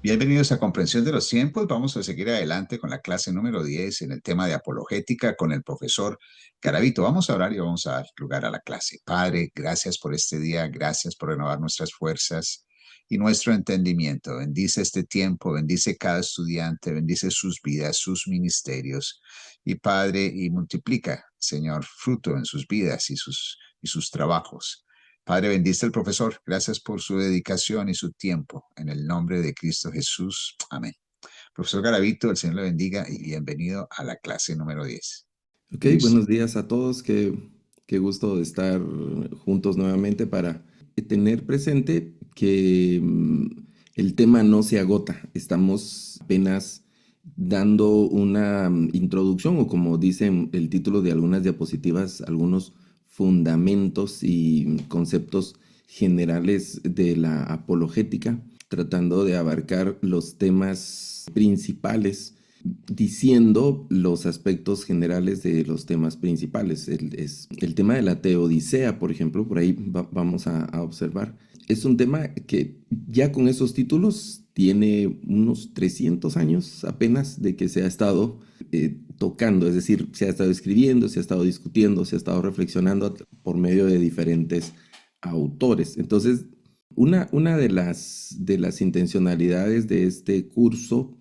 Bienvenidos a Comprensión de los Tiempos. Vamos a seguir adelante con la clase número 10 en el tema de apologética con el profesor Garavito. Vamos a orar y vamos a dar lugar a la clase. Padre, gracias por este día, gracias por renovar nuestras fuerzas y nuestro entendimiento. Bendice este tiempo, bendice cada estudiante, bendice sus vidas, sus ministerios. Y Padre, y multiplica, Señor, fruto en sus vidas y sus trabajos. Padre, bendice al profesor. Gracias por su dedicación y su tiempo. En el nombre de Cristo Jesús. Amén. Profesor Garavito, el Señor le bendiga y bienvenido a la clase número 10. Ok, Listo. buenos días a todos. Qué gusto de estar juntos nuevamente para tener presente que el tema no se agota. Estamos apenas dando una introducción o como dicen el título de algunas diapositivas, algunos fundamentos y conceptos generales de la apologética, tratando de abarcar los temas principales diciendo los aspectos generales de los temas principales. El tema de la teodicea, por ejemplo, por ahí vamos a observar. Es un tema que ya con esos títulos tiene unos 300 años apenas de que se ha estado tocando, es decir, se ha estado escribiendo, se ha estado discutiendo, se ha estado reflexionando por medio de diferentes autores. Entonces, una de las intencionalidades de este curso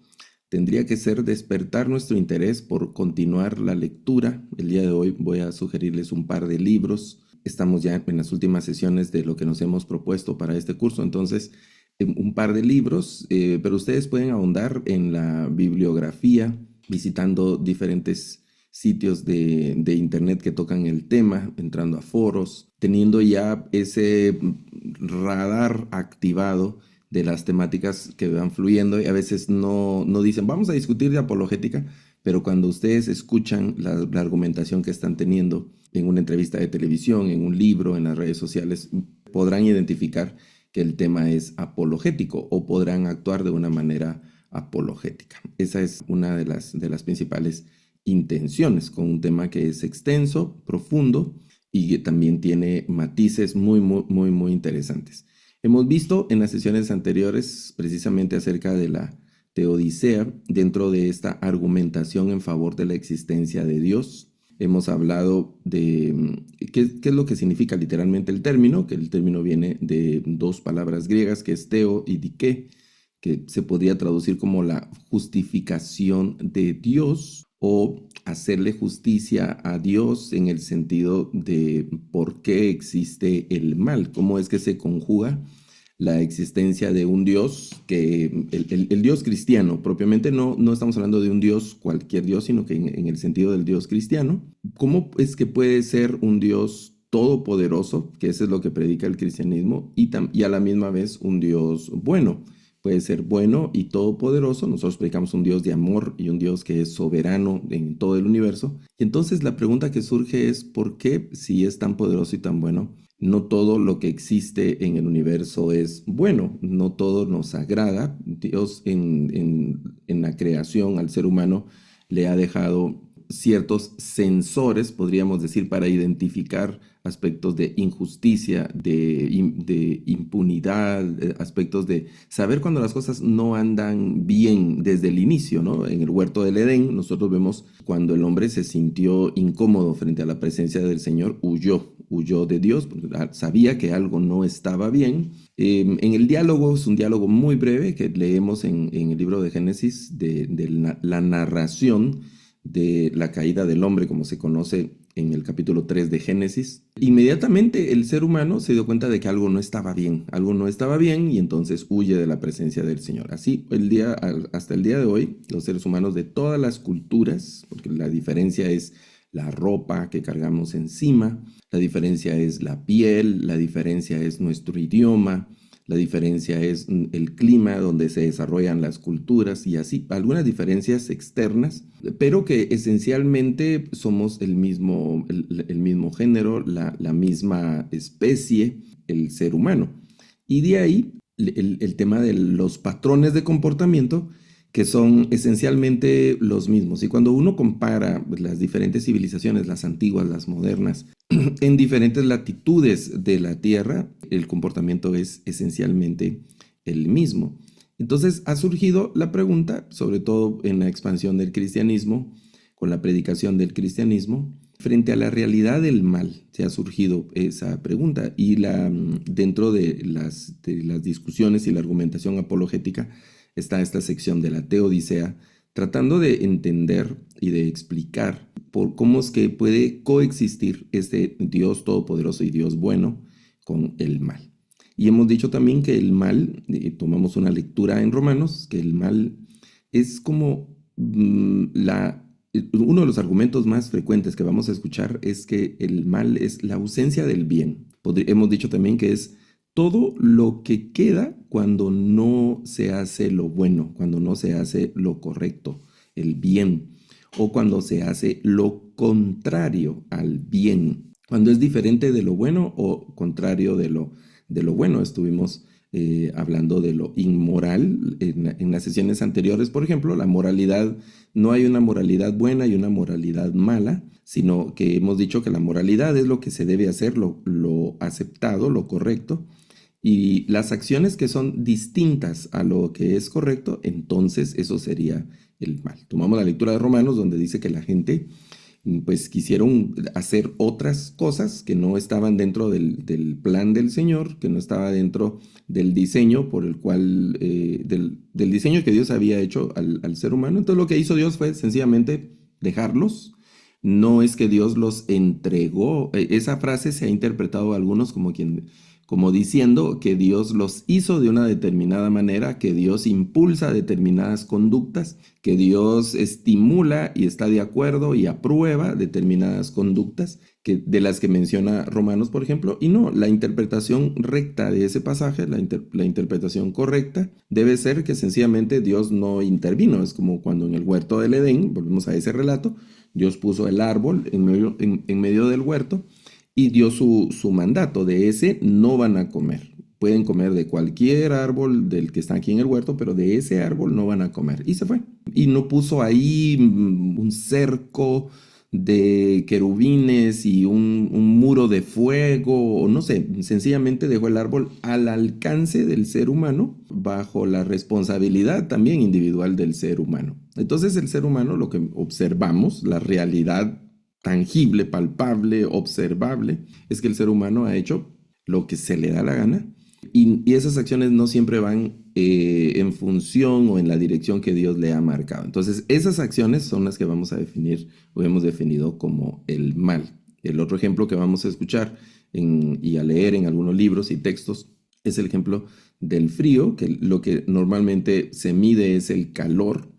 tendría que ser despertar nuestro interés por continuar la lectura. El día de hoy voy a sugerirles un par de libros. Estamos ya en las últimas sesiones de lo que nos hemos propuesto para este curso, entonces un par de libros, pero ustedes pueden ahondar en la bibliografía visitando diferentes sitios de internet que tocan el tema, entrando a foros, teniendo ya ese radar activado de las temáticas que van fluyendo y a veces no dicen, vamos a discutir de apologética, pero cuando ustedes escuchan la argumentación que están teniendo en una entrevista de televisión, en un libro, en las redes sociales, podrán identificar que el tema es apologético o podrán actuar de una manera apologética. Esa es una de las principales intenciones con un tema que es extenso, profundo y que también tiene matices muy interesantes. Hemos visto en las sesiones anteriores precisamente acerca de la teodicea dentro de esta argumentación en favor de la existencia de Dios. Hemos hablado de qué es lo que significa literalmente el término, que el término viene de dos palabras griegas, que es teo y dike, que se podría traducir como la justificación de Dios o hacerle justicia a Dios en el sentido de por qué existe el mal, cómo es que se conjuga la existencia de un Dios, que el Dios cristiano, propiamente no estamos hablando de un Dios, cualquier Dios, sino que en el sentido del Dios cristiano, ¿cómo es que puede ser un Dios todopoderoso, que eso es lo que predica el cristianismo, y a la misma vez un Dios bueno? Puede ser bueno y todopoderoso. Nosotros predicamos un Dios de amor y un Dios que es soberano en todo el universo. Y entonces la pregunta que surge es, ¿por qué si es tan poderoso y tan bueno, no todo lo que existe en el universo es bueno? No todo nos agrada. Dios en la creación al ser humano le ha dejado ciertos sensores, podríamos decir, para identificar aspectos de injusticia, de impunidad, aspectos de saber cuando las cosas no andan bien desde el inicio, ¿no? En el huerto del Edén, nosotros vemos cuando el hombre se sintió incómodo frente a la presencia del Señor, huyó de Dios, porque sabía que algo no estaba bien. En el diálogo, es un diálogo muy breve que leemos en el libro de Génesis, de la narración de la caída del hombre, como se conoce en el capítulo 3 de Génesis. Inmediatamente el ser humano se dio cuenta de que algo no estaba bien y entonces huye de la presencia del Señor. Así, hasta el día de hoy, los seres humanos de todas las culturas, porque la diferencia es la ropa que cargamos encima, la diferencia es la piel, la diferencia es nuestro idioma, la diferencia es el clima donde se desarrollan las culturas y así, algunas diferencias externas, pero que esencialmente somos el mismo género, la misma especie, el ser humano. Y de ahí el tema de los patrones de comportamiento que son esencialmente los mismos. Y cuando uno compara las diferentes civilizaciones, las antiguas, las modernas, en diferentes latitudes de la Tierra, el comportamiento es esencialmente el mismo. Entonces ha surgido la pregunta, sobre todo en la expansión del cristianismo, con la predicación del cristianismo, frente a la realidad del mal, se ha surgido esa pregunta y dentro de las discusiones y la argumentación apologética está esta sección de la teodicea, tratando de entender y de explicar por cómo es que puede coexistir este Dios todopoderoso y Dios bueno con el mal. Y hemos dicho también que el mal, tomamos una lectura en Romanos, que el mal es como uno de los argumentos más frecuentes que vamos a escuchar es que el mal es la ausencia del bien. Hemos dicho también que es todo lo que queda cuando no se hace lo bueno, cuando no se hace lo correcto, el bien, o cuando se hace lo contrario al bien, cuando es diferente de lo bueno o contrario de lo bueno. Estuvimos hablando de lo inmoral en las sesiones anteriores. Por ejemplo, la moralidad, no hay una moralidad buena y una moralidad mala, sino que hemos dicho que la moralidad es lo que se debe hacer, lo aceptado, lo correcto, y las acciones que son distintas a lo que es correcto, entonces eso sería el mal. Tomamos la lectura de Romanos donde dice que la gente pues quisieron hacer otras cosas que no estaban dentro del plan del Señor, que no estaba dentro del diseño por el cual, del diseño que Dios había hecho al ser humano. Entonces lo que hizo Dios fue sencillamente dejarlos. No es que Dios los entregó. Esa frase se ha interpretado a algunos como diciendo que Dios los hizo de una determinada manera, que Dios impulsa determinadas conductas, que Dios estimula y está de acuerdo y aprueba determinadas conductas de las que menciona Romanos, por ejemplo. Y no, la interpretación recta de ese pasaje, la interpretación correcta, debe ser que sencillamente Dios no intervino. Es como cuando en el huerto del Edén, volvemos a ese relato, Dios puso el árbol en medio del huerto y dio su mandato: de ese no van a comer. Pueden comer de cualquier árbol del que está aquí en el huerto, pero de ese árbol no van a comer. Y se fue. Y no puso ahí un cerco de querubines y un muro de fuego, o no sé, sencillamente dejó el árbol al alcance del ser humano, bajo la responsabilidad también individual del ser humano. Entonces el ser humano, lo que observamos, la realidad tangible, palpable, observable, es que el ser humano ha hecho lo que se le da la gana y esas acciones no siempre van en función o en la dirección que Dios le ha marcado. Entonces, esas acciones son las que vamos a definir o hemos definido como el mal. El otro ejemplo que vamos a escuchar y a leer en algunos libros y textos es el ejemplo del frío, que lo que normalmente se mide es el calor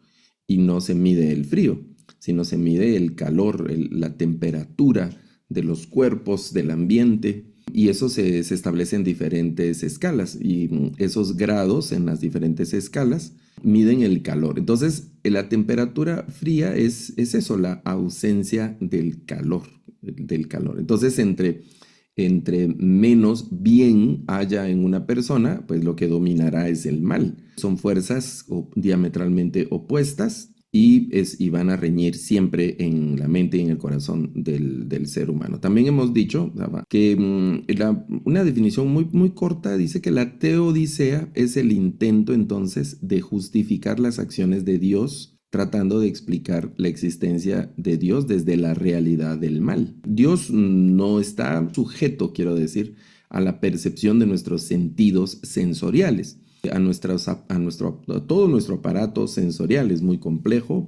y no se mide el frío, sino se mide el calor, la temperatura de los cuerpos, del ambiente, y eso se establece en diferentes escalas, y esos grados en las diferentes escalas miden el calor. Entonces, la temperatura fría es eso, la ausencia del calor, Entonces, entre menos bien haya en una persona, pues lo que dominará es el mal. Son fuerzas diametralmente opuestas y van a reñir siempre en la mente y en el corazón del ser humano. También hemos dicho que una definición muy, muy corta dice que la teodicea es el intento entonces de justificar las acciones de Dios, tratando de explicar la existencia de Dios desde la realidad del mal. Dios no está sujeto, quiero decir, a la percepción de nuestros sentidos sensoriales. A todo nuestro aparato sensorial es muy complejo,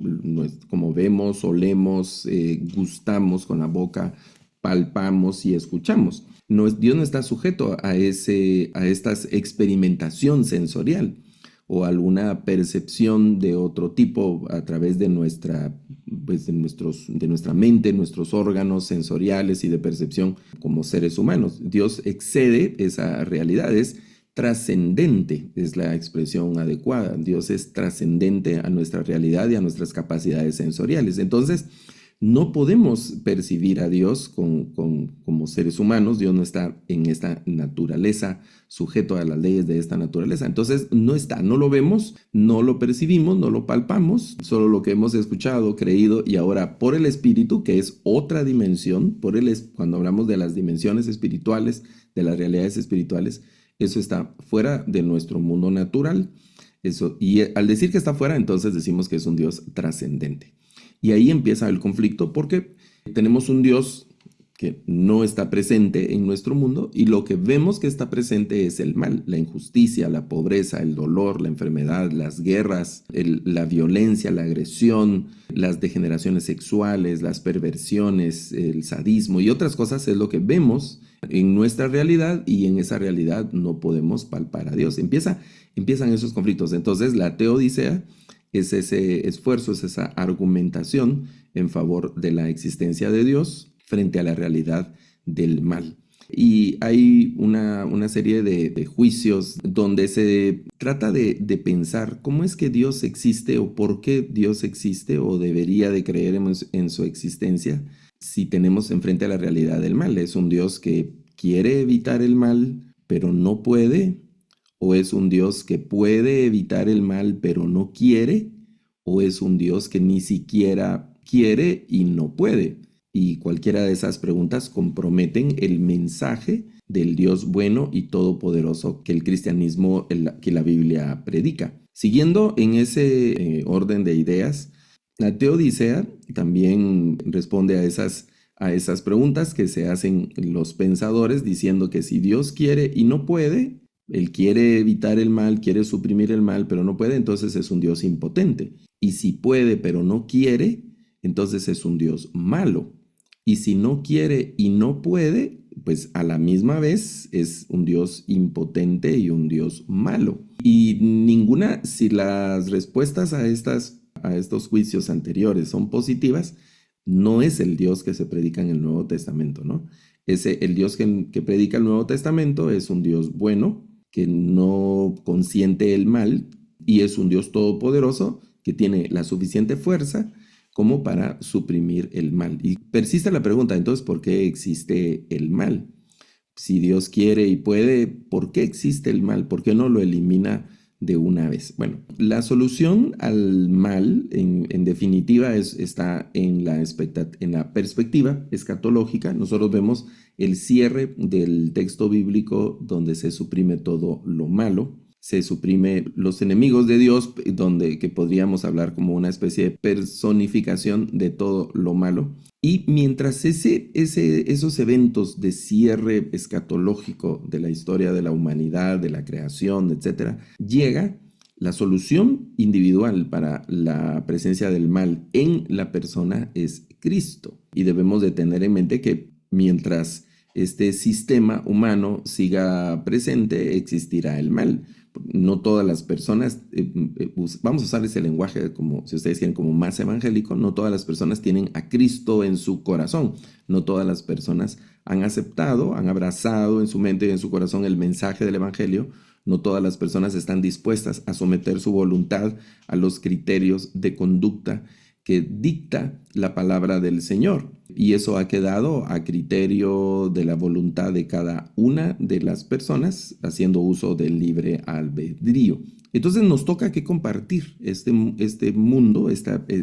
como vemos, olemos, gustamos con la boca, palpamos y escuchamos. Dios no está sujeto a esta experimentación sensorial o alguna percepción de otro tipo a través de de nuestra mente, nuestros órganos sensoriales y de percepción como seres humanos. Dios excede esa realidad, es trascendente, es la expresión adecuada. Dios es trascendente a nuestra realidad y a nuestras capacidades sensoriales. Entonces, no podemos percibir a Dios como seres humanos. Dios no está en esta naturaleza, sujeto a las leyes de esta naturaleza. Entonces, no lo vemos, no lo percibimos, no lo palpamos, solo lo que hemos escuchado, creído y ahora por el Espíritu, que es otra dimensión, cuando hablamos de las dimensiones espirituales, de las realidades espirituales, eso está fuera de nuestro mundo natural. Eso, y al decir que está fuera, entonces decimos que es un Dios trascendente. Y ahí empieza el conflicto porque tenemos un Dios que no está presente en nuestro mundo y lo que vemos que está presente es el mal, la injusticia, la pobreza, el dolor, la enfermedad, las guerras, la violencia, la agresión, las degeneraciones sexuales, las perversiones, el sadismo y otras cosas es lo que vemos en nuestra realidad y en esa realidad no podemos palpar a Dios. Empiezan esos conflictos. Entonces la teodicea es ese esfuerzo, es esa argumentación en favor de la existencia de Dios frente a la realidad del mal. Y hay una serie de juicios donde se trata de pensar cómo es que Dios existe o por qué Dios existe o debería de creer en su existencia si tenemos enfrente a la realidad del mal. ¿Es un Dios que quiere evitar el mal pero no puede? ¿O es un Dios que puede evitar el mal pero no quiere? ¿O es un Dios que ni siquiera quiere y no puede? Y cualquiera de esas preguntas comprometen el mensaje del Dios bueno y todopoderoso que el cristianismo, que la Biblia predica. Siguiendo en ese orden de ideas, la teodicea también responde a esas preguntas que se hacen los pensadores diciendo que si Dios quiere y no puede, Él quiere evitar el mal, quiere suprimir el mal, pero no puede, entonces es un Dios impotente. Y si puede, pero no quiere, entonces es un Dios malo. Y si no quiere y no puede, pues a la misma vez es un Dios impotente y un Dios malo. Y si las respuestas a estos juicios anteriores son positivas, no es el Dios que se predica en el Nuevo Testamento, ¿no? El Dios que predica el Nuevo Testamento es un Dios bueno, que no consiente el mal, y es un Dios todopoderoso que tiene la suficiente fuerza como para suprimir el mal. Y persiste la pregunta, entonces, ¿por qué existe el mal? Si Dios quiere y puede, ¿por qué existe el mal? ¿Por qué no lo elimina de una vez? Bueno, la solución al mal, en definitiva, está en la perspectiva escatológica. Nosotros vemos el cierre del texto bíblico donde se suprime todo lo malo. Se suprime los enemigos de Dios, que podríamos hablar como una especie de personificación de todo lo malo. Y mientras esos eventos de cierre escatológico de la historia de la humanidad, de la creación, etcétera, llega la solución individual para la presencia del mal en la persona es Cristo. Y debemos de tener en mente que mientras este sistema humano siga presente, existirá el mal. No todas las personas, vamos a usar ese lenguaje como, si ustedes quieren, como más evangélico, no todas las personas tienen a Cristo en su corazón, no todas las personas han aceptado, han abrazado en su mente y en su corazón el mensaje del evangelio, no todas las personas están dispuestas a someter su voluntad a los criterios de conducta que dicta la palabra del Señor. Y eso ha quedado a criterio de la voluntad de cada una de las personas, haciendo uso del libre albedrío. Entonces nos toca que compartir este mundo,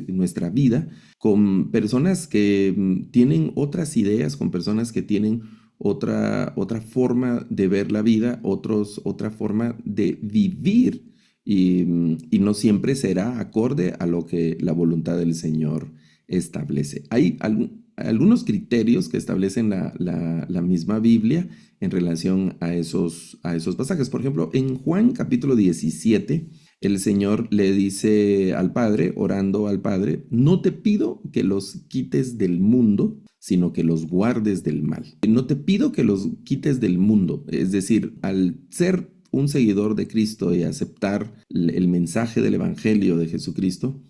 nuestra vida, con personas que tienen otras ideas, con personas que tienen otra forma de ver la vida, otra forma de vivir y no siempre será acorde a lo que la voluntad del Señor establece. Hay algunos criterios que establecen la misma Biblia en relación a esos pasajes. Por ejemplo, en Juan capítulo 17, el Señor le dice al Padre, orando al Padre, no te pido que los quites del mundo, sino que los guardes del mal. No te pido que los quites del mundo. Es decir, al ser un seguidor de Cristo y aceptar el mensaje del Evangelio de Jesucristo,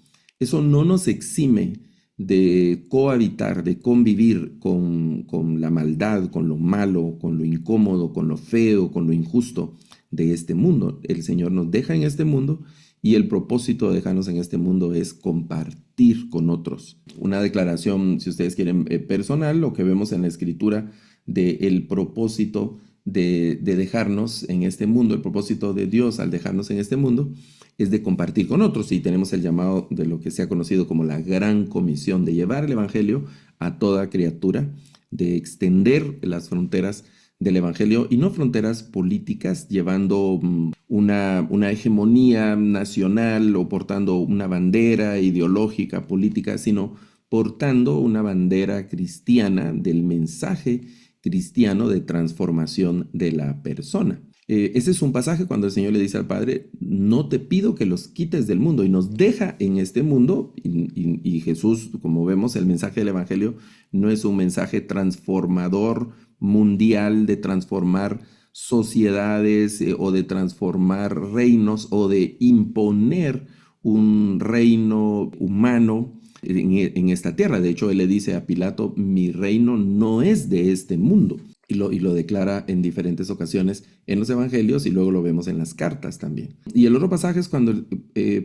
eso no nos exime de cohabitar, de convivir con la maldad, con lo malo, con lo incómodo, con lo feo, con lo injusto de este mundo. El Señor nos deja en este mundo y el propósito de dejarnos en este mundo es compartir con otros. Una declaración, si ustedes quieren, personal, lo que vemos en la Escritura del propósito de dejarnos en este mundo, el propósito de Dios al dejarnos en este mundo es de compartir con otros, y tenemos el llamado de lo que se ha conocido como la Gran Comisión, de llevar el Evangelio a toda criatura, de extender las fronteras del Evangelio y no fronteras políticas llevando una hegemonía nacional o portando una bandera ideológica, política, sino portando una bandera cristiana del mensaje cristiano de transformación de la persona. Ese es un pasaje cuando el Señor le dice al Padre, no te pido que los quites del mundo, y nos deja en este mundo, y Jesús, como vemos, el mensaje del Evangelio no es un mensaje transformador mundial de transformar sociedades o de transformar reinos o de imponer un reino humano en esta tierra. De hecho, él le dice a Pilato, mi reino no es de este mundo. Y lo declara en diferentes ocasiones en los evangelios y luego lo vemos en las cartas también. Y el otro pasaje es cuando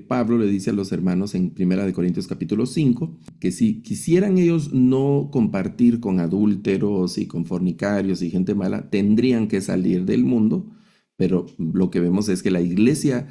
Pablo le dice a los hermanos en 1 Corintios capítulo 5 que si quisieran ellos no compartir con adúlteros y con fornicarios y gente mala, tendrían que salir del mundo, pero lo que vemos es que la iglesia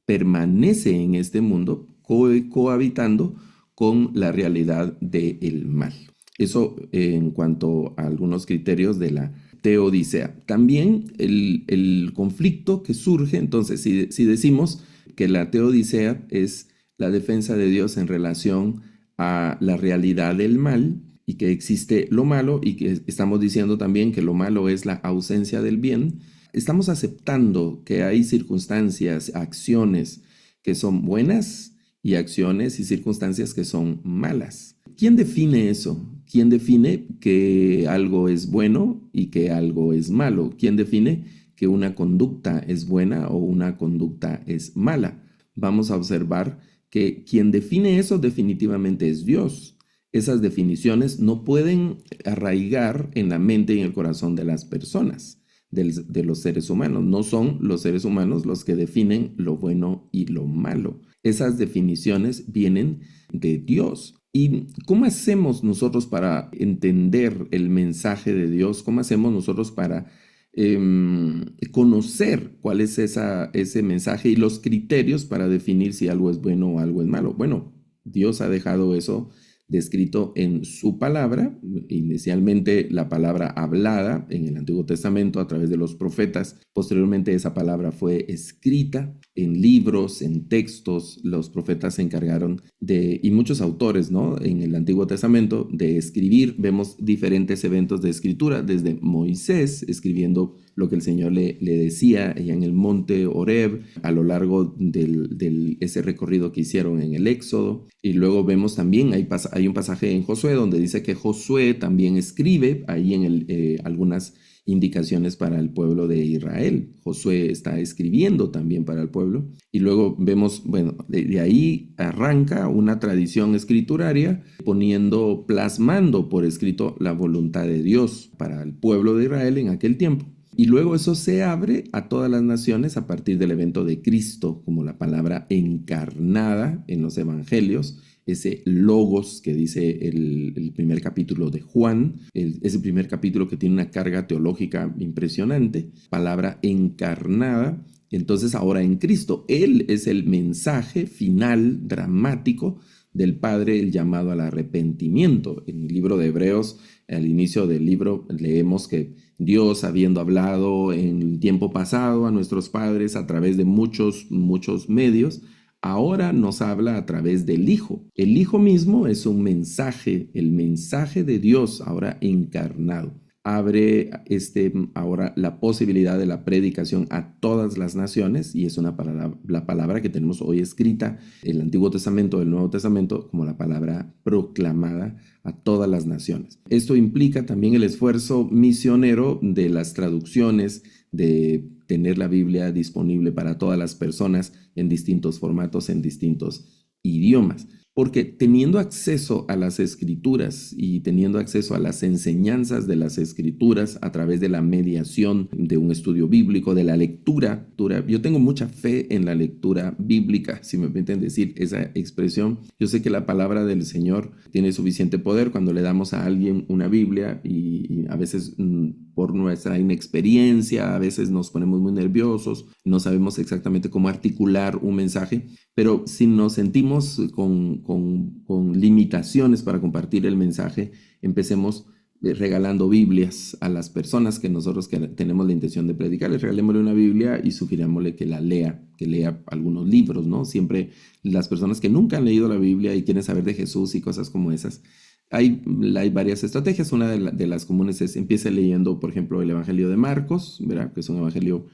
permanece en este mundo cohabitando con la realidad del mal. Eso en cuanto a algunos criterios de la teodicea. También el conflicto que surge, entonces, si decimos que la teodicea es la defensa de Dios en relación a la realidad del mal y que existe lo malo y que estamos diciendo también que lo malo es la ausencia del bien, estamos aceptando que hay circunstancias, acciones que son buenas y acciones y circunstancias que son malas. ¿Quién define eso? ¿Quién define que algo es bueno y que algo es malo? ¿Quién define que una conducta es buena o una conducta es mala? Vamos a observar que quien define eso definitivamente es Dios. Esas definiciones no pueden arraigar en la mente y en el corazón de las personas, de los seres humanos. No son los seres humanos los que definen lo bueno y lo malo. Esas definiciones vienen de Dios. ¿Y cómo hacemos nosotros para entender el mensaje de Dios? ¿Cómo hacemos nosotros para conocer cuál es ese mensaje y los criterios para definir si algo es bueno o algo es malo? Bueno, Dios ha dejado eso descrito en su palabra, inicialmente la palabra hablada en el Antiguo Testamento a través de los profetas. Posteriormente esa palabra fue escrita en libros, en textos. Los profetas se encargaron y muchos autores, ¿no? En el Antiguo Testamento de escribir. Vemos diferentes eventos de escritura, desde Moisés escribiendo lo que el Señor le decía allá en el monte Horeb, a lo largo de ese recorrido que hicieron en el Éxodo. Y luego vemos también, hay un pasaje en Josué donde dice que Josué también escribe ahí en algunas indicaciones para el pueblo de Israel. Josué está escribiendo también para el pueblo. Y luego vemos, bueno, de ahí arranca una tradición escrituraria plasmando por escrito la voluntad de Dios para el pueblo de Israel en aquel tiempo. Y luego eso se abre a todas las naciones a partir del evento de Cristo, como la palabra encarnada en los evangelios, ese logos que dice el primer capítulo de Juan, ese primer capítulo que tiene una carga teológica impresionante, palabra encarnada. Entonces ahora en Cristo, Él es el mensaje final, dramático del Padre, el llamado al arrepentimiento. En el libro de Hebreos, al inicio del libro, leemos que Dios, habiendo hablado en el tiempo pasado a nuestros padres a través de muchos medios, ahora nos habla a través del Hijo. El Hijo mismo es un mensaje, el mensaje de Dios ahora encarnado. Abre ahora la posibilidad de la predicación a todas las naciones, y es la palabra que tenemos hoy escrita en el Antiguo Testamento, el Nuevo Testamento, como la palabra proclamada a todas las naciones. Esto implica también el esfuerzo misionero de las traducciones, de tener la Biblia disponible para todas las personas en distintos formatos, en distintos idiomas. Porque teniendo acceso a las escrituras y teniendo acceso a las enseñanzas de las escrituras a través de la mediación de un estudio bíblico, de la lectura, yo tengo mucha fe en la lectura bíblica, si me permiten decir esa expresión. Yo sé que la palabra del Señor tiene suficiente poder cuando le damos a alguien una Biblia y a veces por nuestra inexperiencia, a veces nos ponemos muy nerviosos, no sabemos exactamente cómo articular un mensaje, pero si nos sentimos con limitaciones para compartir el mensaje, empecemos regalando Biblias a las personas que nosotros que tenemos la intención de predicarles. Regalémosle una Biblia y sugirámosle que lea algunos libros, ¿no? Siempre las personas que nunca han leído la Biblia y quieren saber de Jesús y cosas como esas. Hay varias estrategias. Una de las comunes es empiece leyendo, por ejemplo, el Evangelio de Marcos, ¿verdad? Que es un evangelio,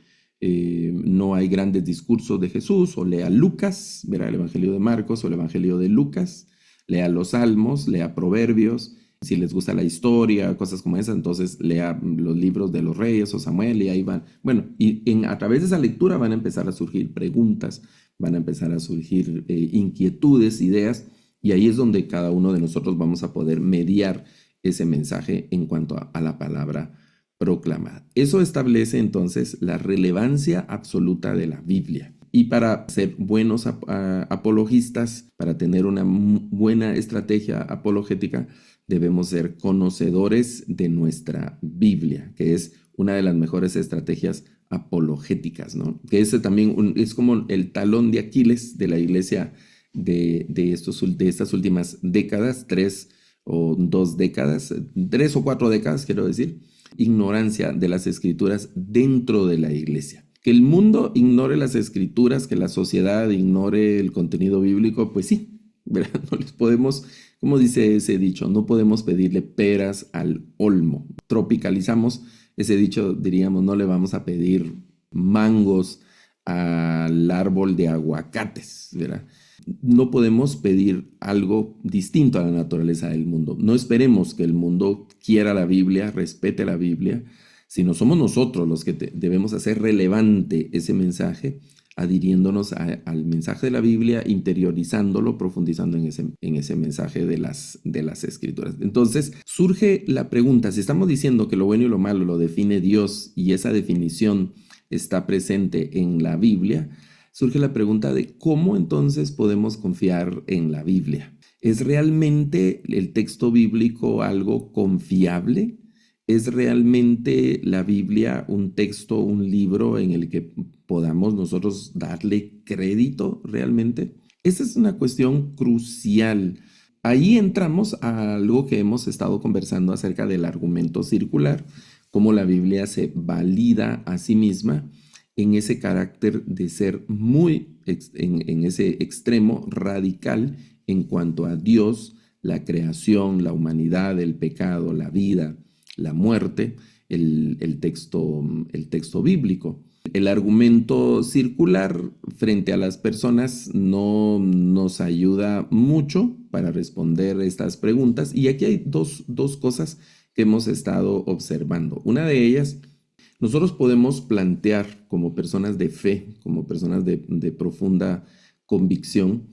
no hay grandes discursos de Jesús, o lea Lucas, ¿verdad? El Evangelio de Marcos o el Evangelio de Lucas, lea los Salmos, lea Proverbios. Si les gusta la historia, cosas como esas, entonces lea los libros de los reyes o Samuel y ahí van. Bueno, a través de esa lectura van a empezar a surgir preguntas, van a empezar a surgir inquietudes, ideas, y ahí es donde cada uno de nosotros vamos a poder mediar ese mensaje en cuanto a la palabra proclamada. Eso establece entonces la relevancia absoluta de la Biblia. Y para ser buenos apologistas, para tener una buena estrategia apologética, debemos ser conocedores de nuestra Biblia, que es una de las mejores estrategias apologéticas, ¿no? Que ese también es como el talón de Aquiles de la iglesia de estas últimas décadas, 3 o 4 décadas, quiero decir, ignorancia de las escrituras dentro de la iglesia. Que el mundo ignore las escrituras, que la sociedad ignore el contenido bíblico, pues sí, ¿verdad? No les podemos, como dice ese dicho, no podemos pedirle peras al olmo. Tropicalizamos ese dicho, diríamos, no le vamos a pedir mangos al árbol de aguacates, ¿verdad? No podemos pedir algo distinto a la naturaleza del mundo. No esperemos que el mundo quiera la Biblia, respete la Biblia, sino somos nosotros los que debemos hacer relevante ese mensaje, adhiriéndonos al mensaje de la Biblia, interiorizándolo, profundizando en ese mensaje de las Escrituras. Entonces surge la pregunta, si estamos diciendo que lo bueno y lo malo lo define Dios y esa definición está presente en la Biblia, surge la pregunta de cómo entonces podemos confiar en la Biblia. ¿Es realmente el texto bíblico algo confiable? ¿Es realmente la Biblia un texto, un libro en el que podamos nosotros darle crédito realmente? Esa es una cuestión crucial. Ahí entramos a algo que hemos estado conversando acerca del argumento circular, cómo la Biblia se valida a sí misma en ese carácter de ser en ese extremo radical en cuanto a Dios, la creación, la humanidad, el pecado, la vida, la muerte, el texto bíblico. El argumento circular frente a las personas no nos ayuda mucho para responder estas preguntas, y aquí hay dos cosas que hemos estado observando. Una de ellas, nosotros podemos plantear como personas de fe, como personas de profunda convicción,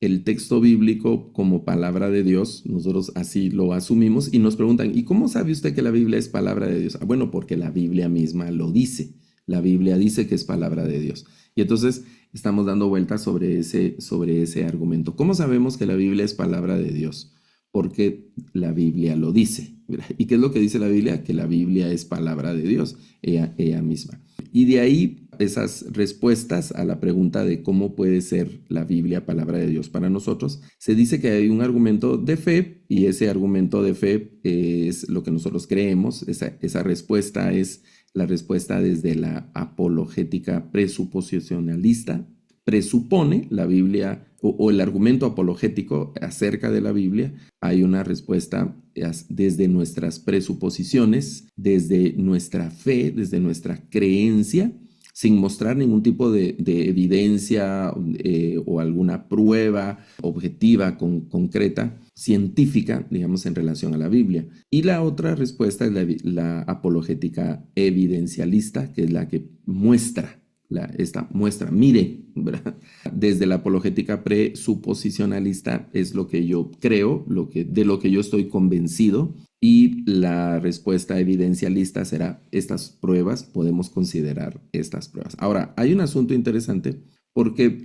el texto bíblico como palabra de Dios. Nosotros así lo asumimos y nos preguntan, ¿y cómo sabe usted que la Biblia es palabra de Dios? Bueno, porque la Biblia misma lo dice. La Biblia dice que es palabra de Dios. Y entonces estamos dando vueltas sobre ese argumento. ¿Cómo sabemos que la Biblia es palabra de Dios? Porque la Biblia lo dice. ¿Y qué es lo que dice la Biblia? Que la Biblia es palabra de Dios, ella misma. Y de ahí esas respuestas a la pregunta de cómo puede ser la Biblia palabra de Dios para nosotros, se dice que hay un argumento de fe, y ese argumento de fe es lo que nosotros creemos. Esa respuesta es la respuesta desde la apologética presuposicionalista. Presupone la Biblia o el argumento apologético acerca de la Biblia. Hay una respuesta desde nuestras presuposiciones, desde nuestra fe, desde nuestra creencia, sin mostrar ningún tipo de evidencia o alguna prueba objetiva, concreta, científica, digamos, en relación a la Biblia. Y la otra respuesta es la apologética evidencialista, que es la que muestra. Esta muestra, mire, ¿verdad? Desde la apologética presuposicionalista es lo que yo creo, de lo que yo estoy convencido, y la respuesta evidencialista será estas pruebas, podemos considerar estas pruebas. Ahora, hay un asunto interesante porque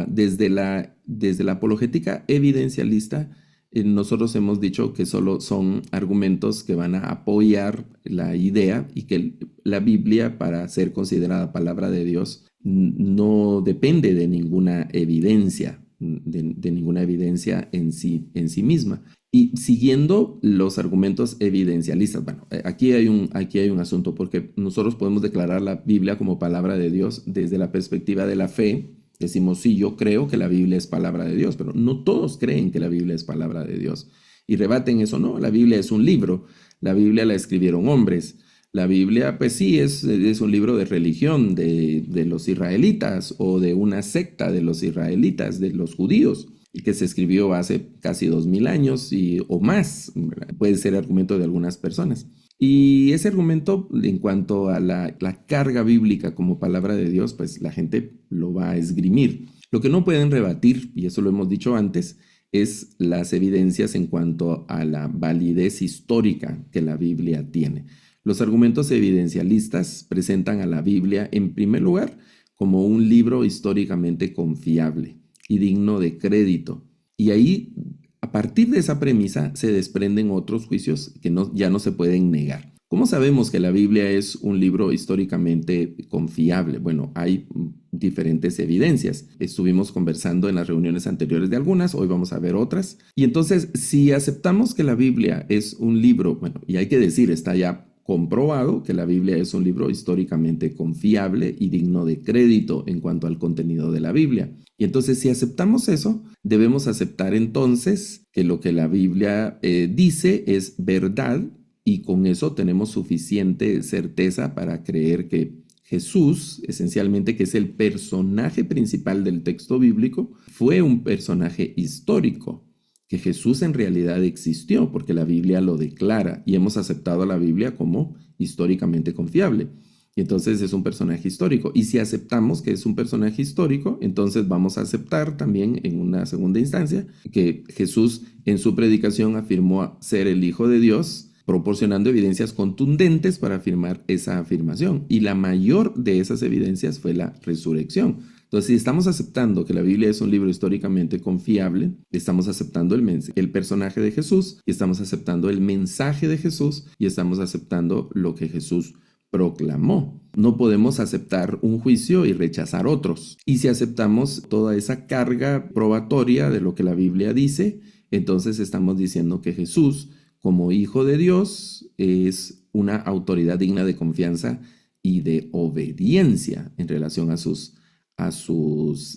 desde la apologética evidencialista, nosotros hemos dicho que solo son argumentos que van a apoyar la idea, y que la Biblia, para ser considerada palabra de Dios, no depende de ninguna evidencia, de ninguna evidencia en sí misma. Y siguiendo los argumentos evidencialistas, bueno, aquí hay un asunto, porque nosotros podemos declarar la Biblia como palabra de Dios desde la perspectiva de la fe. Decimos, sí, yo creo que la Biblia es palabra de Dios, pero no todos creen que la Biblia es palabra de Dios. Y rebaten eso, no, la Biblia es un libro, la Biblia la escribieron hombres. La Biblia, pues sí, es un libro de religión de los israelitas o de una secta de los israelitas, de los judíos, y que se escribió hace casi 2000 años o más. Puede ser argumento de algunas personas. Y ese argumento en cuanto a la carga bíblica como palabra de Dios, pues la gente lo va a esgrimir. Lo que no pueden rebatir, y eso lo hemos dicho antes, es las evidencias en cuanto a la validez histórica que la Biblia tiene. Los argumentos evidencialistas presentan a la Biblia, en primer lugar, como un libro históricamente confiable y digno de crédito. Y ahí, a partir de esa premisa, se desprenden otros juicios que ya no se pueden negar. ¿Cómo sabemos que la Biblia es un libro históricamente confiable? Bueno, hay diferentes evidencias. Estuvimos conversando en las reuniones anteriores de algunas, hoy vamos a ver otras. Y entonces, si aceptamos que la Biblia es un libro, bueno, y hay que decir, está ya comprobado que la Biblia es un libro históricamente confiable y digno de crédito en cuanto al contenido de la Biblia. Y entonces, si aceptamos eso, debemos aceptar entonces que lo que la Biblia dice es verdad, y con eso tenemos suficiente certeza para creer que Jesús, esencialmente, que es el personaje principal del texto bíblico, fue un personaje histórico, que Jesús en realidad existió, porque la Biblia lo declara, y hemos aceptado a la Biblia como históricamente confiable. Y entonces es un personaje histórico. Y si aceptamos que es un personaje histórico, entonces vamos a aceptar también en una segunda instancia que Jesús en su predicación afirmó ser el Hijo de Dios, proporcionando evidencias contundentes para afirmar esa afirmación. Y la mayor de esas evidencias fue la resurrección. Entonces, si estamos aceptando que la Biblia es un libro históricamente confiable, estamos aceptando el personaje de Jesús, y estamos aceptando el mensaje de Jesús, y estamos aceptando lo que Jesús proclamó. No podemos aceptar un juicio y rechazar otros. Y si aceptamos toda esa carga probatoria de lo que la Biblia dice, entonces estamos diciendo que Jesús, como Hijo de Dios, es una autoridad digna de confianza y de obediencia en relación a sus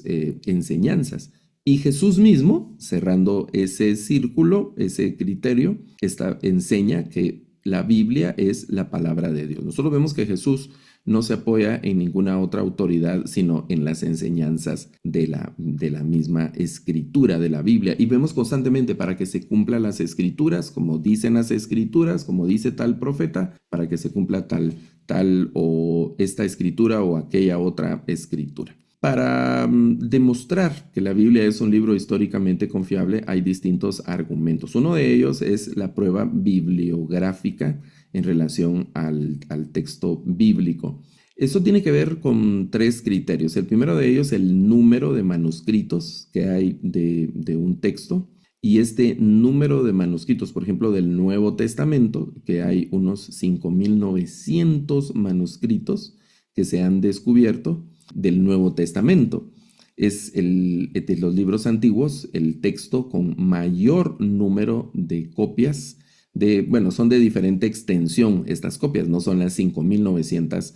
enseñanzas. Y Jesús mismo, cerrando ese círculo, ese criterio, enseña que la Biblia es la palabra de Dios. Nosotros vemos que Jesús no se apoya en ninguna otra autoridad, sino en las enseñanzas de la misma escritura de la Biblia. Y vemos constantemente, para que se cumplan las escrituras, como dicen las escrituras, como dice tal profeta, para que se cumpla tal o esta escritura o aquella otra escritura. Para demostrar que la Biblia es un libro históricamente confiable, hay distintos argumentos. Uno de ellos es la prueba bibliográfica en relación al texto bíblico. Eso tiene que ver con tres criterios. El primero de ellos, el número de manuscritos que hay de un texto. Y este número de manuscritos, por ejemplo, del Nuevo Testamento, que hay unos 5,900 manuscritos que se han descubierto del Nuevo Testamento. Es de los libros antiguos el texto con mayor número de copias. Son de diferente extensión estas copias, no son las 5,900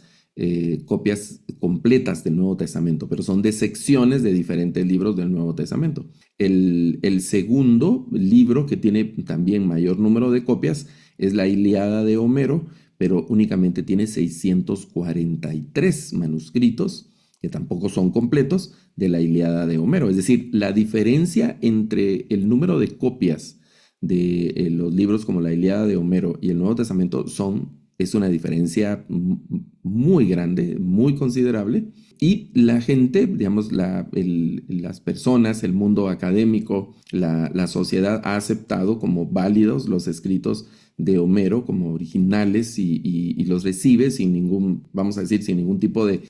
copias completas del Nuevo Testamento, pero son de secciones de diferentes libros del Nuevo Testamento. El segundo libro que tiene también mayor número de copias es la Ilíada de Homero, pero únicamente tiene 643 manuscritos, que tampoco son completos, de la Ilíada de Homero. Es decir, la diferencia entre el número de copias de los libros como la Ilíada de Homero y el Nuevo Testamento es una diferencia muy grande, muy considerable. Y la gente, digamos, las personas, el mundo académico, la sociedad ha aceptado como válidos los escritos de Homero como originales y los recibe sin ningún, vamos a decir, sin ningún tipo de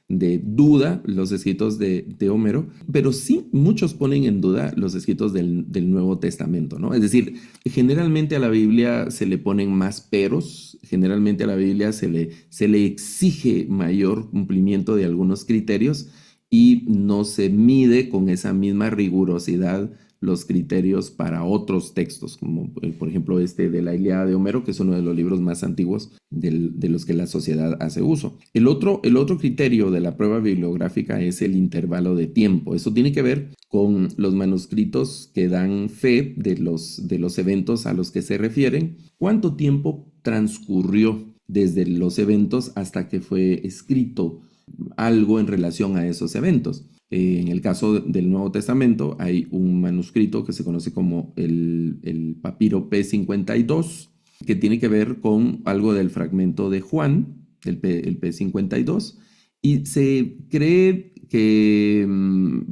duda los escritos de Homero, pero sí muchos ponen en duda los escritos del Nuevo Testamento, ¿no? Es decir, generalmente a la Biblia se le ponen más peros, generalmente a la Biblia se le exige mayor cumplimiento de algunos criterios y no se mide con esa misma rigurosidad los criterios para otros textos, como por ejemplo este de la Ilíada de Homero, que es uno de los libros más antiguos de los que la sociedad hace uso. El otro criterio de la prueba bibliográfica es el intervalo de tiempo. Eso tiene que ver con los manuscritos que dan fe de los eventos a los que se refieren. ¿Cuánto tiempo transcurrió desde los eventos hasta que fue escrito algo en relación a esos eventos? En el caso del Nuevo Testamento hay un manuscrito que se conoce como el papiro P52, que tiene que ver con algo del fragmento de Juan, el P52, y se cree que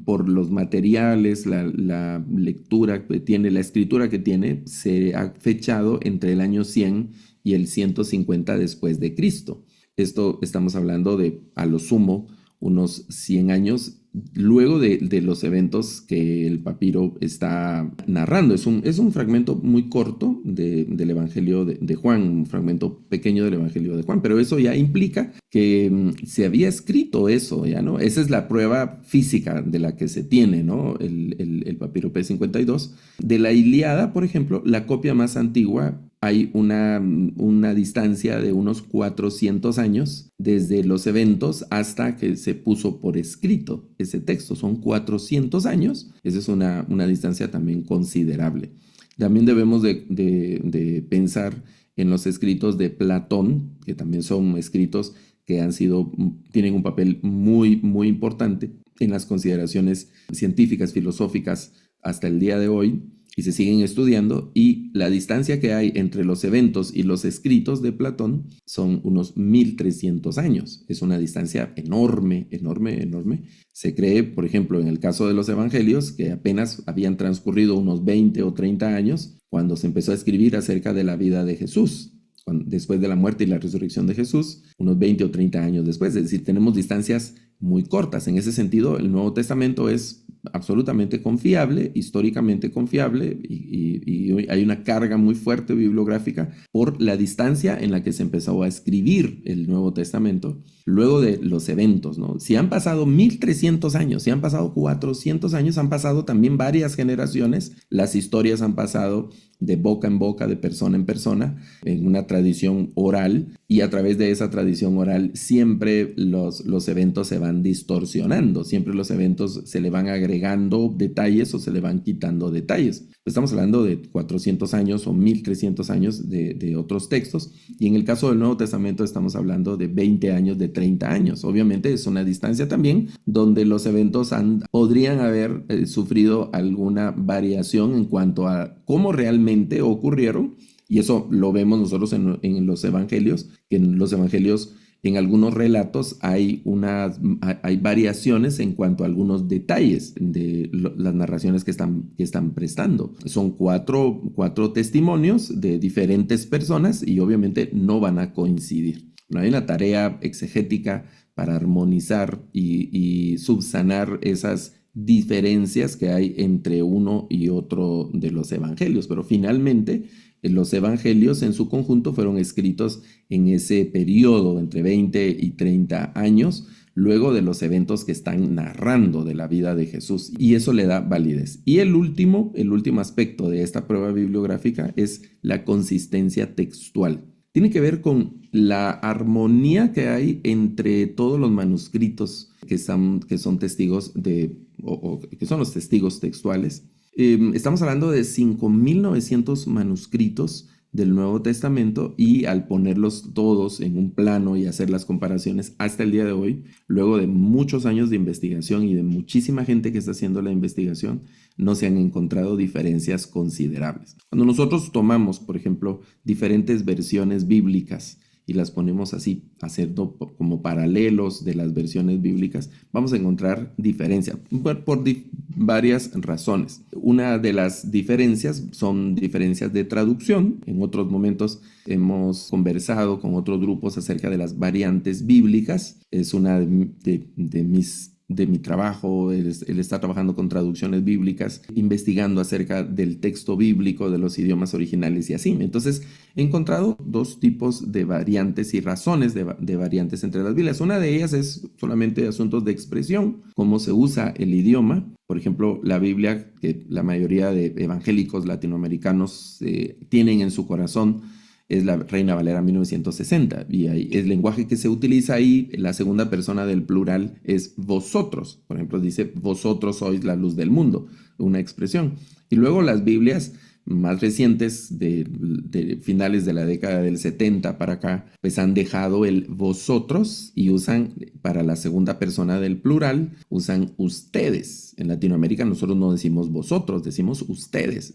por los materiales, la lectura que tiene, la escritura que tiene, se ha fechado entre el año 100 y el 150 después de Cristo. Esto estamos hablando de, a lo sumo, unos 100 años luego de los eventos que el papiro está narrando. Es un fragmento muy corto del Evangelio de Juan, un fragmento pequeño del Evangelio de Juan, pero eso ya implica que se había escrito eso, ¿ya no? Esa es la prueba física de la que se tiene, ¿no? El papiro P52. De la Ilíada, por ejemplo, la copia más antigua, hay una distancia de unos 400 años desde los eventos hasta que se puso por escrito ese texto. Son 400 años. Esa es una distancia también considerable. También debemos de pensar en los escritos de Platón, que también son escritos que tienen un papel muy, muy importante en las consideraciones científicas, filosóficas hasta el día de hoy, y se siguen estudiando, y la distancia que hay entre los eventos y los escritos de Platón son unos 1300 años. Es una distancia enorme, enorme, enorme. Se cree, por ejemplo, en el caso de los evangelios, que apenas habían transcurrido unos 20 o 30 años cuando se empezó a escribir acerca de la vida de Jesús, después de la muerte y la resurrección de Jesús, unos 20 o 30 años después. Es decir, tenemos distancias muy cortas. En ese sentido, el Nuevo Testamento es absolutamente confiable, históricamente confiable, y hay una carga muy fuerte bibliográfica por la distancia en la que se empezó a escribir el Nuevo Testamento luego de los eventos, ¿no? Si han pasado 1300 años, si han pasado 400 años, han pasado también varias generaciones, las historias han pasado de boca en boca, de persona en persona, en una tradición oral, y a través de esa tradición oral siempre los eventos se van distorsionando, siempre los eventos se le van agregando detalles o se le van quitando detalles. Estamos hablando de 400 años o 1300 años de otros textos, y en el caso del Nuevo Testamento estamos hablando de 20 años, de 30 años. Obviamente es una distancia también donde los eventos podrían haber sufrido alguna variación en cuanto a cómo realmente ocurrieron, y eso lo vemos nosotros en los evangelios, que en los evangelios, en algunos relatos hay variaciones en cuanto a algunos detalles de las narraciones que están prestando. Son cuatro testimonios de diferentes personas y obviamente no van a coincidir. No hay una tarea exegética para armonizar y subsanar esas diferencias que hay entre uno y otro de los evangelios, pero finalmente los evangelios en su conjunto fueron escritos en ese periodo entre 20 y 30 años, luego de los eventos que están narrando de la vida de Jesús, y eso le da validez. Y el último aspecto de esta prueba bibliográfica es la consistencia textual. Tiene que ver con la armonía que hay entre todos los manuscritos que son testigos que son los testigos textuales. Estamos hablando de 5.900 manuscritos del Nuevo Testamento, y al ponerlos todos en un plano y hacer las comparaciones hasta el día de hoy, luego de muchos años de investigación y de muchísima gente que está haciendo la investigación, no se han encontrado diferencias considerables. Cuando nosotros tomamos, por ejemplo, diferentes versiones bíblicas y las ponemos así, haciendo como paralelos de las versiones bíblicas, vamos a encontrar diferencias por varias razones. Una de las diferencias son diferencias de traducción. En otros momentos hemos conversado con otros grupos acerca de las variantes bíblicas. Es una de mis de mi trabajo, el estar trabajando con traducciones bíblicas, investigando acerca del texto bíblico, de los idiomas originales y así. Entonces, he encontrado dos tipos de variantes y razones de variantes entre las Biblias. Una de ellas es solamente asuntos de expresión, cómo se usa el idioma. Por ejemplo, la Biblia, que la mayoría de evangélicos latinoamericanos tienen en su corazón, es la Reina Valera 1960, y ahí, el lenguaje que se utiliza ahí, la segunda persona del plural es vosotros. Por ejemplo, dice vosotros sois la luz del mundo, una expresión. Y luego las Biblias más recientes de finales de la década del 70 para acá, pues han dejado el vosotros y usan para la segunda persona del plural, usan ustedes. En Latinoamérica nosotros no decimos vosotros, decimos ustedes.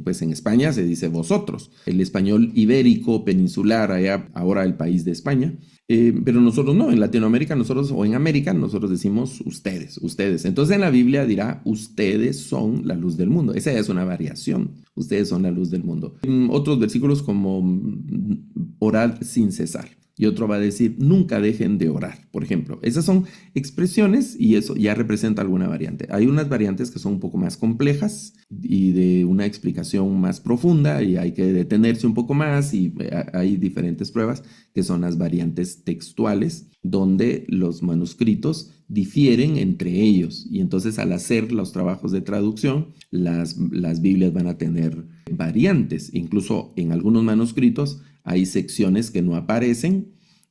Pues en España se dice vosotros. El español ibérico, peninsular, allá, ahora el país de España, pero nosotros no, en Latinoamérica nosotros, o en América nosotros decimos ustedes, ustedes. Entonces en la Biblia dirá, ustedes son la luz del mundo. Esa es una variación, ustedes son la luz del mundo. En otros versículos como orad sin cesar. Y otro va a decir, nunca dejen de orar, por ejemplo. Esas son expresiones y eso ya representa alguna variante. Hay unas variantes que son un poco más complejas y de una explicación más profunda y hay que detenerse un poco más y hay diferentes pruebas que son las variantes textuales donde los manuscritos difieren entre ellos y entonces al hacer los trabajos de traducción las Biblias van a tener variantes. Incluso en algunos manuscritos hay secciones que no aparecen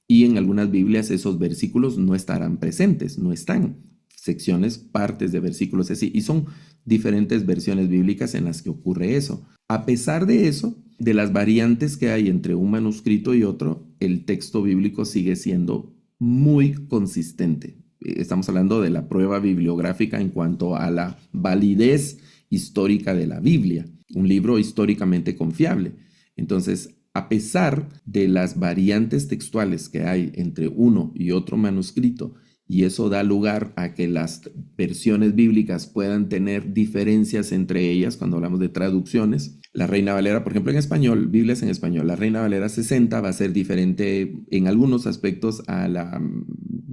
y en algunas Biblias esos versículos no estarán presentes, no están. Secciones, partes de versículos así. Y son diferentes versiones bíblicas en las que ocurre eso. A pesar de eso, de las variantes que hay entre un manuscrito y otro, el texto bíblico sigue siendo muy consistente. Estamos hablando de la prueba bibliográfica en cuanto a la validez histórica de la Biblia, un libro históricamente confiable. Entonces, a pesar de las variantes textuales que hay entre uno y otro manuscrito, y eso da lugar a que las versiones bíblicas puedan tener diferencias entre ellas cuando hablamos de traducciones. La Reina Valera, por ejemplo, en español, Biblias en español, la Reina Valera 60 va a ser diferente en algunos aspectos a la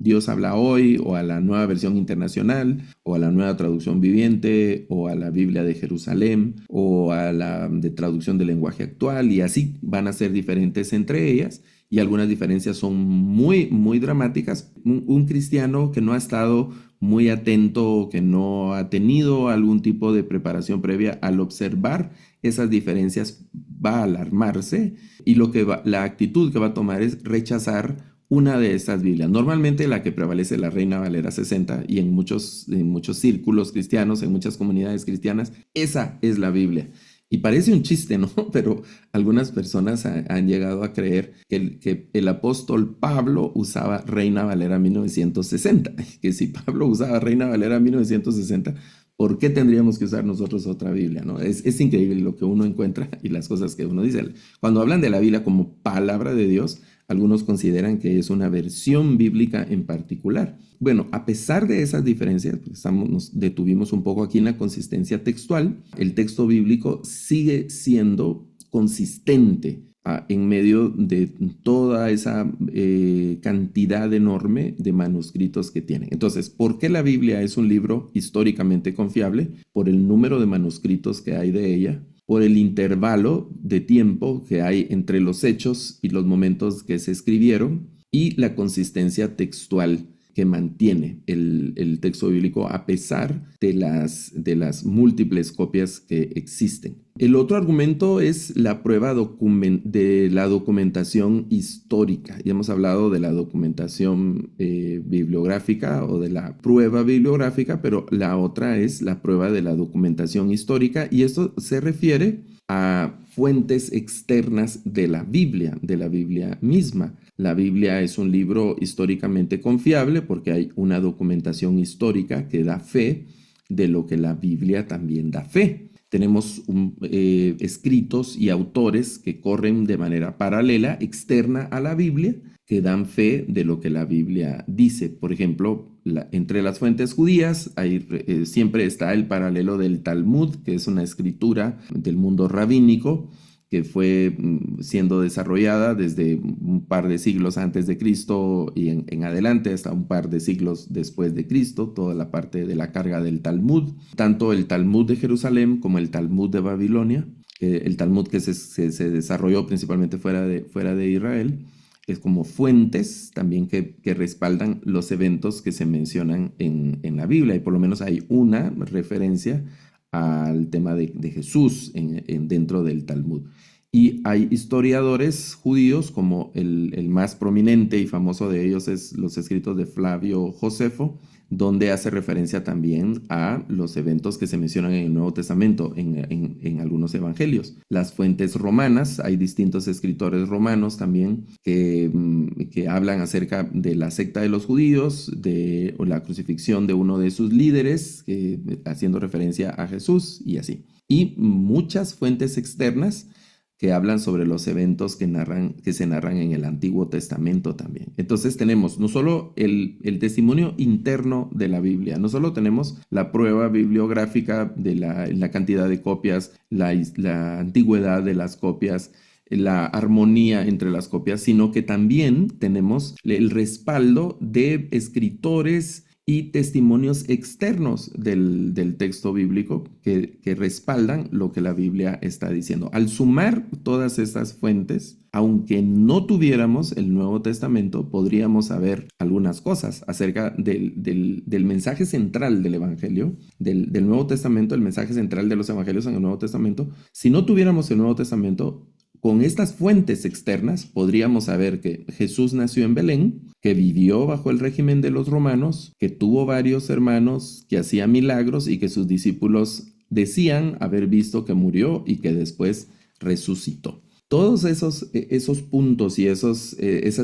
Dios habla hoy, o a la Nueva Versión Internacional, o a la Nueva Traducción Viviente, o a la Biblia de Jerusalén, o a la de traducción del lenguaje actual, y así van a ser diferentes entre ellas. Y algunas diferencias son muy, muy dramáticas. Un cristiano que no ha estado muy atento, que no ha tenido algún tipo de preparación previa, al observar esas diferencias va a alarmarse y la actitud que va a tomar es rechazar una de estas Biblias. Normalmente la que prevalece es la Reina Valera 60 y en muchos círculos cristianos, en muchas comunidades cristianas, esa es la Biblia. Y parece un chiste, ¿no? Pero algunas personas han llegado a creer que el apóstol Pablo usaba Reina Valera 1960. Que si Pablo usaba Reina Valera 1960, ¿por qué tendríamos que usar nosotros otra Biblia, no? Es increíble lo que uno encuentra y las cosas que uno dice. Cuando hablan de la Biblia como palabra de Dios, algunos consideran que es una versión bíblica en particular. Bueno, a pesar de esas diferencias, pues nos detuvimos un poco aquí en la consistencia textual, el texto bíblico sigue siendo consistente en medio de toda esa cantidad enorme de manuscritos que tienen. Entonces, ¿por qué la Biblia es un libro históricamente confiable? Por el número de manuscritos que hay de ella, por el intervalo de tiempo que hay entre los hechos y los momentos que se escribieron y la consistencia textual que mantiene el texto bíblico a pesar de las múltiples copias que existen. El otro argumento es la prueba de la documentación histórica. Ya hemos hablado de la documentación bibliográfica o de la prueba bibliográfica, pero la otra es la prueba de la documentación histórica y esto se refiere a fuentes externas de la Biblia misma. La Biblia es un libro históricamente confiable porque hay una documentación histórica que da fe de lo que la Biblia también da fe. Tenemos escritos y autores que corren de manera paralela, externa a la Biblia, que dan fe de lo que la Biblia dice. Por ejemplo, entre las fuentes judías siempre está el paralelo del Talmud, que es una escritura del mundo rabínico, que fue siendo desarrollada desde un par de siglos antes de Cristo y en adelante hasta un par de siglos después de Cristo, toda la parte de la carga del Talmud, tanto el Talmud de Jerusalén como el Talmud de Babilonia, el Talmud que se desarrolló principalmente fuera de Israel, es como fuentes también que respaldan los eventos que se mencionan en la Biblia, y por lo menos hay una referencia al tema de Jesús dentro del Talmud. Y hay historiadores judíos, como el más prominente y famoso de ellos es los escritos de Flavio Josefo, donde hace referencia también a los eventos que se mencionan en el Nuevo Testamento, en algunos evangelios. Las fuentes romanas, hay distintos escritores romanos también que hablan acerca de la secta de los judíos, de la crucifixión de uno de sus líderes, haciendo referencia a Jesús y así. Y muchas fuentes externas que hablan sobre los eventos que se narran en el Antiguo Testamento también. Entonces tenemos no solo el testimonio interno de la Biblia, no solo tenemos la prueba bibliográfica de la cantidad de copias, la antigüedad de las copias, la armonía entre las copias, sino que también tenemos el respaldo de escritores y testimonios externos del texto bíblico que respaldan lo que la Biblia está diciendo. Al sumar todas estas fuentes, aunque no tuviéramos el Nuevo Testamento, podríamos saber algunas cosas acerca del mensaje central del Evangelio, del Nuevo Testamento, el mensaje central de los Evangelios en el Nuevo Testamento. Si no tuviéramos el Nuevo Testamento, con estas fuentes externas podríamos saber que Jesús nació en Belén, que vivió bajo el régimen de los romanos, que tuvo varios hermanos, que hacía milagros y que sus discípulos decían haber visto que murió y que después resucitó. Todos esos puntos y esas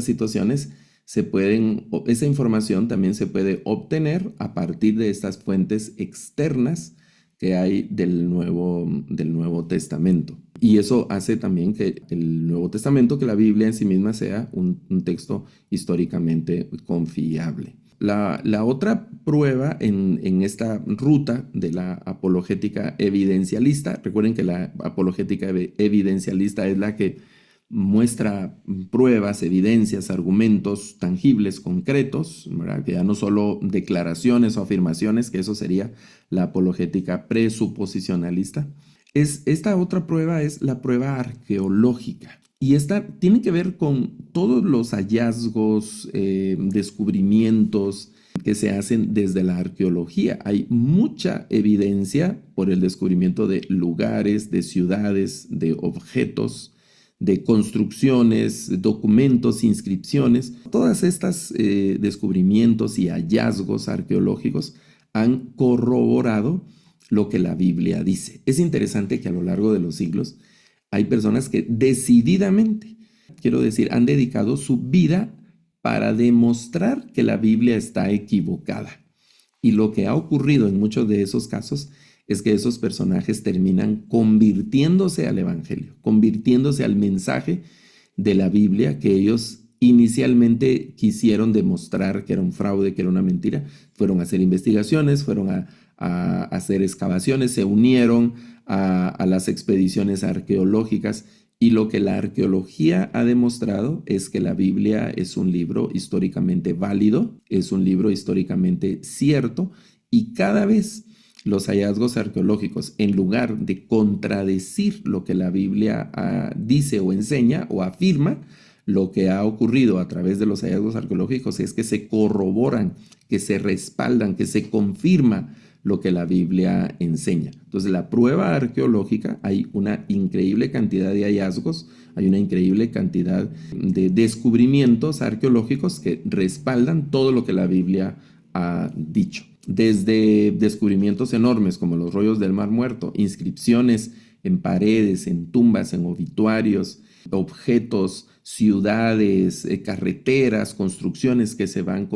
situaciones esa información también se puede obtener a partir de estas fuentes externas que hay del Nuevo Testamento. Y eso hace también que el Nuevo Testamento, que la Biblia en sí misma sea un texto históricamente confiable. La otra prueba en esta ruta de la apologética evidencialista, recuerden que la apologética evidencialista es la que muestra pruebas, evidencias, argumentos tangibles, concretos, ¿verdad? Que ya no solo declaraciones o afirmaciones, que eso sería la apologética presuposicionalista. Esta otra prueba es la prueba arqueológica. Y esta tiene que ver con todos los hallazgos, descubrimientos que se hacen desde la arqueología. Hay mucha evidencia por el descubrimiento de lugares, de ciudades, de objetos, de construcciones, documentos, inscripciones. Todas estas descubrimientos y hallazgos arqueológicos han corroborado lo que la Biblia dice. Es interesante que a lo largo de los siglos hay personas que decididamente, quiero decir, han dedicado su vida para demostrar que la Biblia está equivocada. Y lo que ha ocurrido en muchos de esos casos es que esos personajes terminan convirtiéndose al Evangelio, convirtiéndose al mensaje de la Biblia que ellos inicialmente quisieron demostrar que era un fraude, que era una mentira. Fueron a hacer investigaciones, fueron a hacer excavaciones, se unieron a las expediciones arqueológicas, y lo que la arqueología ha demostrado es que la Biblia es un libro históricamente válido, es un libro históricamente cierto, y cada vez los hallazgos arqueológicos, en lugar de contradecir lo que la Biblia dice o enseña o afirma, lo que ha ocurrido a través de los hallazgos arqueológicos es que se corroboran, que se respaldan, que se confirma lo que la Biblia enseña. Entonces, la prueba arqueológica, hay una increíble cantidad de hallazgos, hay una increíble cantidad de descubrimientos arqueológicos que respaldan todo lo que la Biblia ha dicho. Desde descubrimientos enormes como los rollos del Mar Muerto, inscripciones en paredes, en tumbas, en obituarios, objetos, ciudades, carreteras, construcciones que se van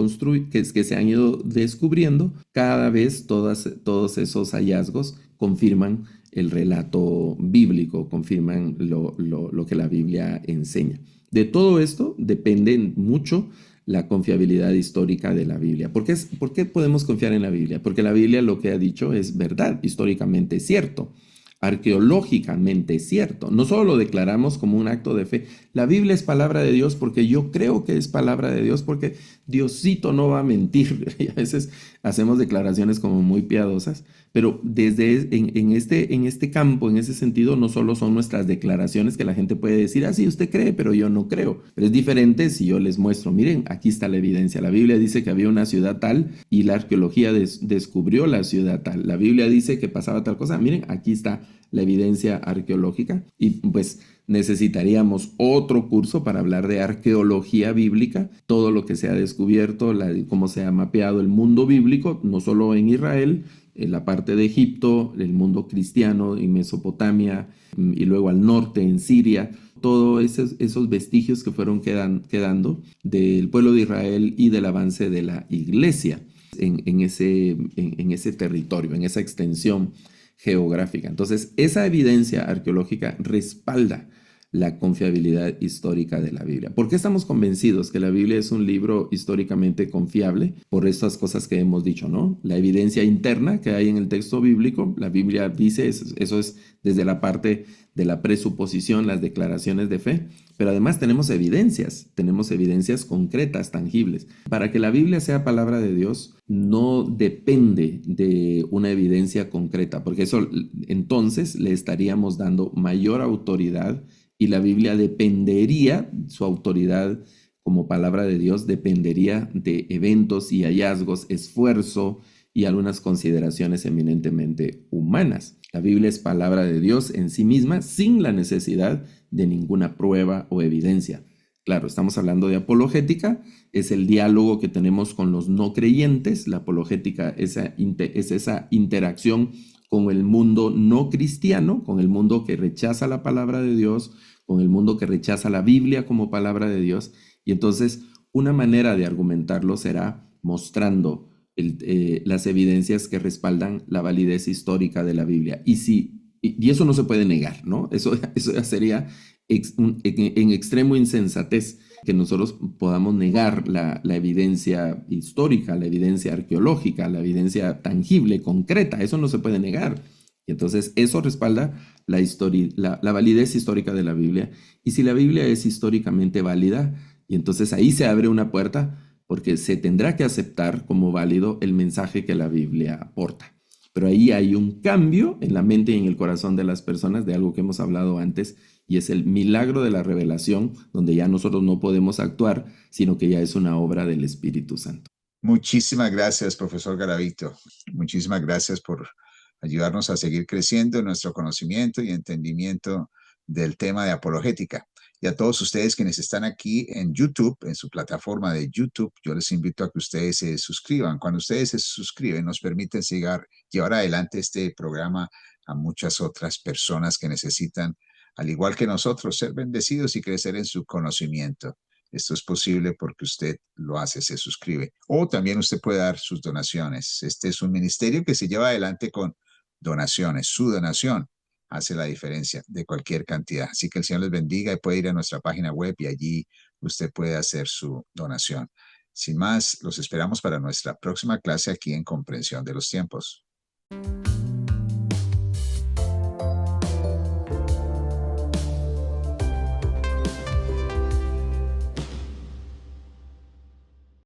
que se han ido descubriendo. Cada vez todos esos hallazgos confirman el relato bíblico, confirman lo que la Biblia enseña. De todo esto depende mucho la confiabilidad histórica de la Biblia. ¿Por qué podemos confiar en la Biblia? Porque la Biblia lo que ha dicho es verdad, históricamente cierto. arqueológicamente cierto. No solo lo declaramos como un acto de fe. La Biblia es palabra de Dios porque yo creo que es palabra de Dios porque Diosito no va a mentir. Y a veces hacemos declaraciones como muy piadosas, pero en este campo, en ese sentido, no solo son nuestras declaraciones que la gente puede decir, ah, sí, usted cree, pero yo no creo. Pero es diferente si yo les muestro, miren, aquí está la evidencia. La Biblia dice que había una ciudad tal y la arqueología descubrió la ciudad tal. La Biblia dice que pasaba tal cosa. Miren, aquí está la evidencia arqueológica y pues necesitaríamos otro curso para hablar de arqueología bíblica, todo lo que se ha descubierto, cómo se ha mapeado el mundo bíblico, no solo en Israel, en la parte de Egipto, el mundo cristiano en Mesopotamia y luego al norte en Siria, todos esos vestigios que fueron quedando del pueblo de Israel y del avance de la iglesia en ese territorio, en esa extensión geográfica. Entonces, esa evidencia arqueológica respalda la confiabilidad histórica de la Biblia. ¿Por qué estamos convencidos que la Biblia es un libro históricamente confiable? Por estas cosas que hemos dicho, ¿no? La evidencia interna que hay en el texto bíblico, la Biblia dice, eso es desde la parte de la presuposición, las declaraciones de fe, pero además tenemos evidencias concretas, tangibles. Para que la Biblia sea palabra de Dios, no depende de una evidencia concreta, porque eso entonces le estaríamos dando mayor autoridad y la Biblia dependería, su autoridad como palabra de Dios dependería de eventos y hallazgos, esfuerzo y algunas consideraciones eminentemente humanas. La Biblia es palabra de Dios en sí misma sin la necesidad de ninguna prueba o evidencia. Claro, estamos hablando de apologética, es el diálogo que tenemos con los no creyentes. La apologética es esa interacción con el mundo no cristiano, con el mundo que rechaza la palabra de Dios, con el mundo que rechaza la Biblia como palabra de Dios. Y entonces una manera de argumentarlo será mostrando las evidencias que respaldan la validez histórica de la Biblia. Y eso no se puede negar, ¿no? Eso ya sería en extremo insensatez que nosotros podamos negar la evidencia histórica, la evidencia arqueológica, la evidencia tangible, concreta. Eso no se puede negar. Y entonces eso respalda la validez histórica de la Biblia. Y si la Biblia es históricamente válida, y entonces ahí se abre una puerta porque se tendrá que aceptar como válido el mensaje que la Biblia aporta. Pero ahí hay un cambio en la mente y en el corazón de las personas de algo que hemos hablado antes, y es el milagro de la revelación, donde ya nosotros no podemos actuar, sino que ya es una obra del Espíritu Santo. Muchísimas gracias, profesor Garavito. Muchísimas gracias por ayudarnos a seguir creciendo en nuestro conocimiento y entendimiento del tema de apologética. Y a todos ustedes quienes están aquí en YouTube, en su plataforma de YouTube, yo les invito a que ustedes se suscriban. Cuando ustedes se suscriben, nos permiten llevar adelante este programa a muchas otras personas que necesitan, al igual que nosotros, ser bendecidos y crecer en su conocimiento. Esto es posible porque usted lo hace, se suscribe. O también usted puede dar sus donaciones. Este es un ministerio que se lleva adelante con donaciones. Su donación hace la diferencia de cualquier cantidad. Así que el Señor les bendiga y puede ir a nuestra página web y allí usted puede hacer su donación. Sin más, los esperamos para nuestra próxima clase aquí en Comprensión de los Tiempos.